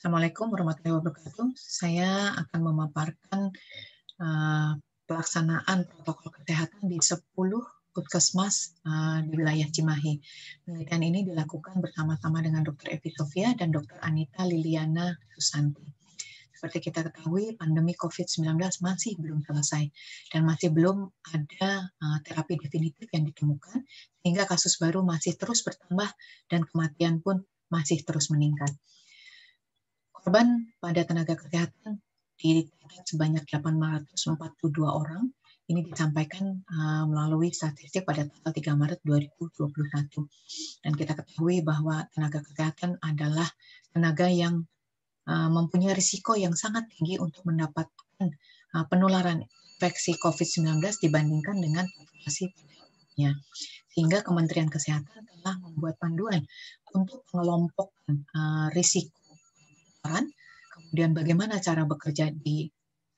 Assalamualaikum warahmatullahi wabarakatuh. Saya akan memaparkan pelaksanaan protokol kesehatan di 10 puskesmas di wilayah Cimahi. Penelitian ini dilakukan bersama-sama dengan Dr. Evi Sofia dan Dr. Anita Liliana Susanti. Seperti kita ketahui, pandemi COVID-19 masih belum selesai dan masih belum ada terapi definitif yang ditemukan, sehingga kasus baru masih terus bertambah dan kematian pun masih terus meningkat. Korban pada tenaga kesehatan dicatat sebanyak 842 orang. Ini disampaikan melalui statistik pada tanggal 3 Maret 2021. Dan kita ketahui bahwa tenaga kesehatan adalah tenaga yang mempunyai risiko yang sangat tinggi untuk mendapatkan penularan infeksi COVID-19 dibandingkan dengan populasi lainnya. Sehingga Kementerian Kesehatan telah membuat panduan untuk mengelompokkan risiko, kemudian bagaimana cara bekerja di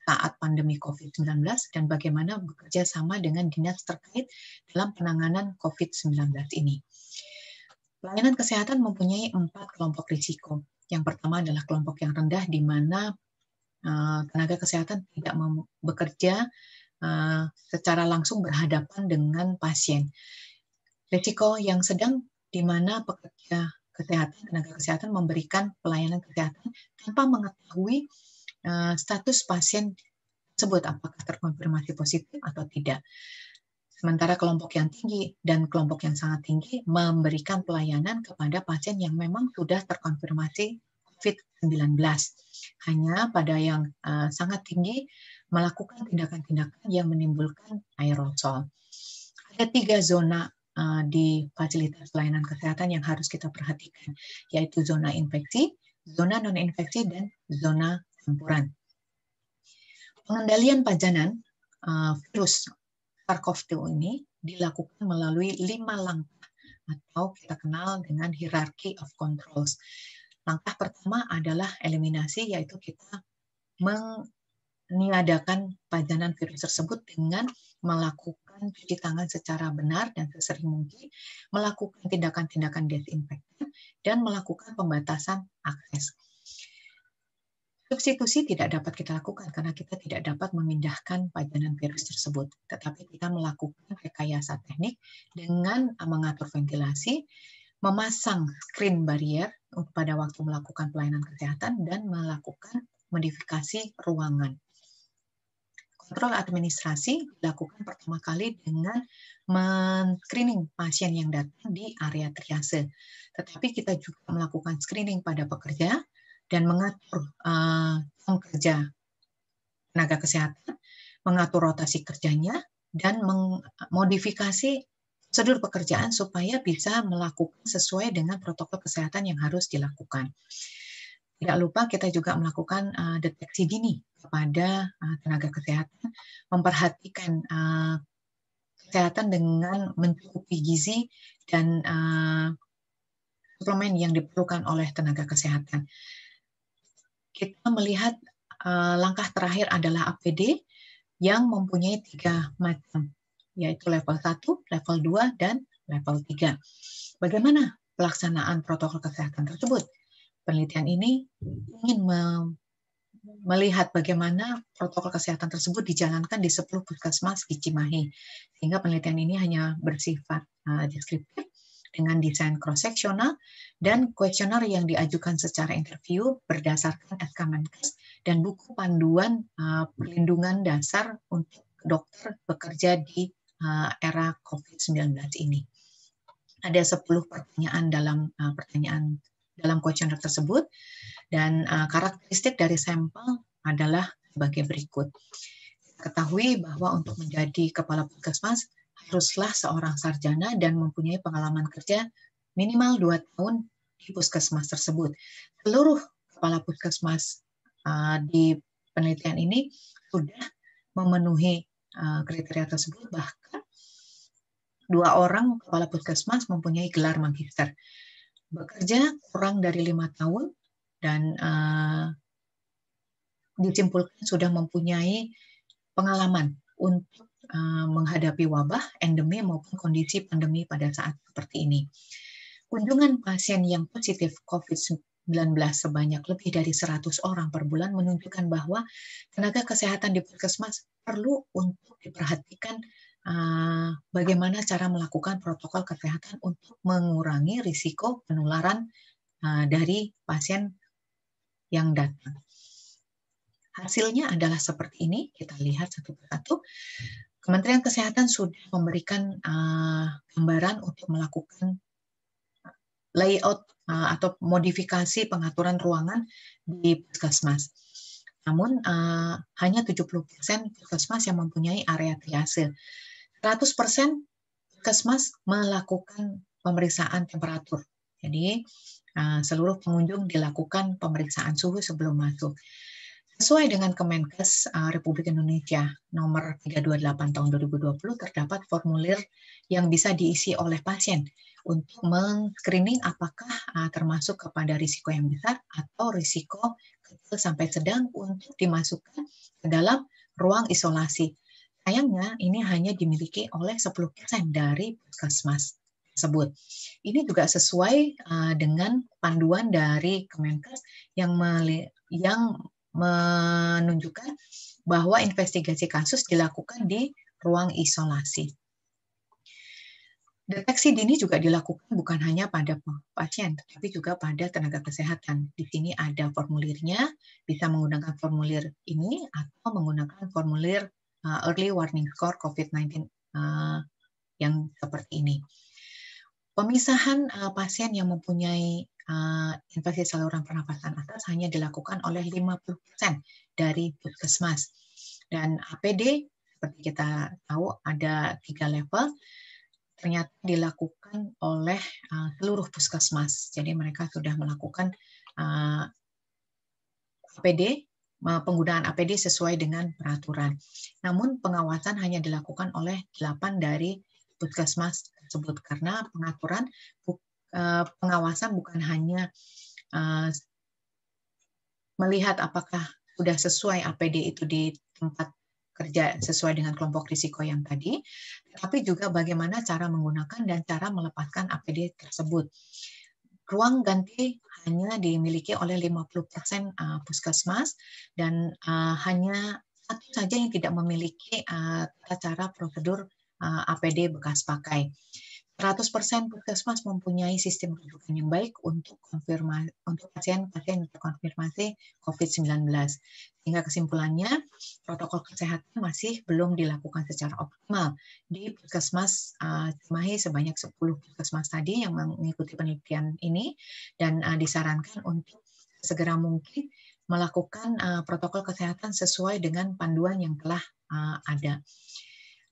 saat pandemi COVID-19 dan bagaimana bekerja sama dengan dinas terkait dalam penanganan COVID-19 ini. Pelayanan kesehatan mempunyai 4 kelompok risiko. Yang pertama adalah kelompok yang rendah, di mana tenaga kesehatan tidak bekerja secara langsung berhadapan dengan pasien. Risiko yang sedang, di mana pekerja kesehatan, tenaga kesehatan memberikan pelayanan kesehatan tanpa mengetahui status pasien tersebut, apakah terkonfirmasi positif atau tidak. Sementara kelompok yang tinggi dan kelompok yang sangat tinggi memberikan pelayanan kepada pasien yang memang sudah terkonfirmasi COVID-19. Hanya pada yang sangat tinggi melakukan tindakan-tindakan yang menimbulkan aerosol. Ada 3 zona di fasilitas pelayanan kesehatan yang harus kita perhatikan, yaitu zona infeksi, zona non-infeksi, dan zona campuran. Pengendalian pajanan virus SARS-CoV-2 ini dilakukan melalui 5 langkah atau kita kenal dengan hierarchy of controls. Langkah pertama adalah eliminasi, yaitu kita meniadakan pajanan virus tersebut dengan melakukan cuci tangan secara benar dan sesering mungkin, melakukan tindakan-tindakan desinfektan, dan melakukan pembatasan akses. Substitusi tidak dapat kita lakukan karena kita tidak dapat memindahkan pajanan virus tersebut, tetapi kita melakukan rekayasa teknik dengan mengatur ventilasi, memasang screen barrier pada waktu melakukan pelayanan kesehatan, dan melakukan modifikasi ruangan. Kontrol administrasi dilakukan pertama kali dengan men-screening pasien yang datang di area triase. Tetapi kita juga melakukan screening pada pekerja dan mengatur jam kerja tenaga kesehatan, mengatur rotasi kerjanya, dan memodifikasi prosedur pekerjaan supaya bisa melakukan sesuai dengan protokol kesehatan yang harus dilakukan. Tidak lupa kita juga melakukan deteksi dini kepada tenaga kesehatan, memperhatikan kesehatan dengan mencukupi gizi dan suplemen yang diperlukan oleh tenaga kesehatan. Kita melihat langkah terakhir adalah APD yang mempunyai 3 macam, yaitu level 1, level 2, dan level 3. Bagaimana pelaksanaan protokol kesehatan tersebut? Penelitian ini ingin melihat bagaimana protokol kesehatan tersebut dijalankan di 10 puskesmas di Cimahi. Sehingga penelitian ini hanya bersifat deskriptif dengan desain cross-seksional dan kuesioner yang diajukan secara interview berdasarkan SK Menkes dan buku panduan perlindungan dasar untuk dokter bekerja di era COVID-19 ini. Ada 10 pertanyaan dalam kuesioner tersebut, dan karakteristik dari sampel adalah sebagai berikut. Ketahui bahwa untuk menjadi kepala puskesmas haruslah seorang sarjana dan mempunyai pengalaman kerja minimal 2 tahun di puskesmas tersebut. Seluruh kepala puskesmas di penelitian ini sudah memenuhi kriteria tersebut, bahkan 2 orang kepala puskesmas mempunyai gelar magister. Bekerja kurang dari 5 tahun dan disimpulkan sudah mempunyai pengalaman untuk menghadapi wabah, endemi maupun kondisi pandemi pada saat seperti ini. Kunjungan pasien yang positif COVID-19 sebanyak lebih dari 100 orang per bulan menunjukkan bahwa tenaga kesehatan di puskesmas perlu untuk diperhatikan bagaimana cara melakukan protokol kesehatan untuk mengurangi risiko penularan dari pasien yang datang. Hasilnya adalah seperti ini, kita lihat satu persatu. Kementerian Kesehatan sudah memberikan gambaran untuk melakukan layout atau modifikasi pengaturan ruangan di puskesmas. Namun hanya 70% puskesmas yang mempunyai area triase. 100% puskesmas melakukan pemeriksaan temperatur. Jadi seluruh pengunjung dilakukan pemeriksaan suhu sebelum masuk. Sesuai dengan Kemenkes Republik Indonesia nomor 328 tahun 2020 terdapat formulir yang bisa diisi oleh pasien untuk men-screening apakah termasuk kepada risiko yang besar atau risiko kecil sampai sedang untuk dimasukkan ke dalam ruang isolasi. Sayangnya ini hanya dimiliki oleh 10% dari puskesmas tersebut. Ini juga sesuai dengan panduan dari Kemenkes yang menunjukkan bahwa investigasi kasus dilakukan di ruang isolasi. Deteksi dini juga dilakukan bukan hanya pada pasien, tetapi juga pada tenaga kesehatan. Di sini ada formulirnya, bisa menggunakan formulir ini atau menggunakan formulir Early Warning Score COVID-19 yang seperti ini. Pemisahan pasien yang mempunyai infeksi saluran pernapasan atas hanya dilakukan oleh 50% dari puskesmas. Dan APD, seperti kita tahu, ada 3 level, ternyata dilakukan oleh seluruh puskesmas. Jadi mereka sudah melakukan APD, penggunaan APD sesuai dengan peraturan. Namun pengawasan hanya dilakukan oleh 8 dari puskesmas tersebut karena pengaturan pengawasan bukan hanya melihat apakah sudah sesuai APD itu di tempat kerja sesuai dengan kelompok risiko yang tadi, tetapi juga bagaimana cara menggunakan dan cara melepaskan APD tersebut. Ruang ganti hanya dimiliki oleh 50% puskesmas dan hanya satu saja yang tidak memiliki cara prosedur APD bekas pakai. 100% puskesmas mempunyai sistem rujukan yang baik untuk pasien-pasien yang terkonfirmasi COVID-19. Sehingga kesimpulannya, protokol kesehatan masih belum dilakukan secara optimal di puskesmas Cimahi sebanyak 10 puskesmas tadi yang mengikuti penelitian ini dan disarankan untuk segera mungkin melakukan protokol kesehatan sesuai dengan panduan yang telah ada.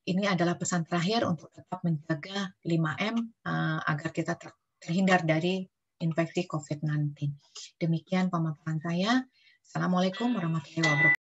Ini adalah pesan terakhir untuk tetap menjaga 5M agar kita terhindar dari infeksi COVID-19. Demikian pemaparan saya. Assalamualaikum warahmatullahi wabarakatuh.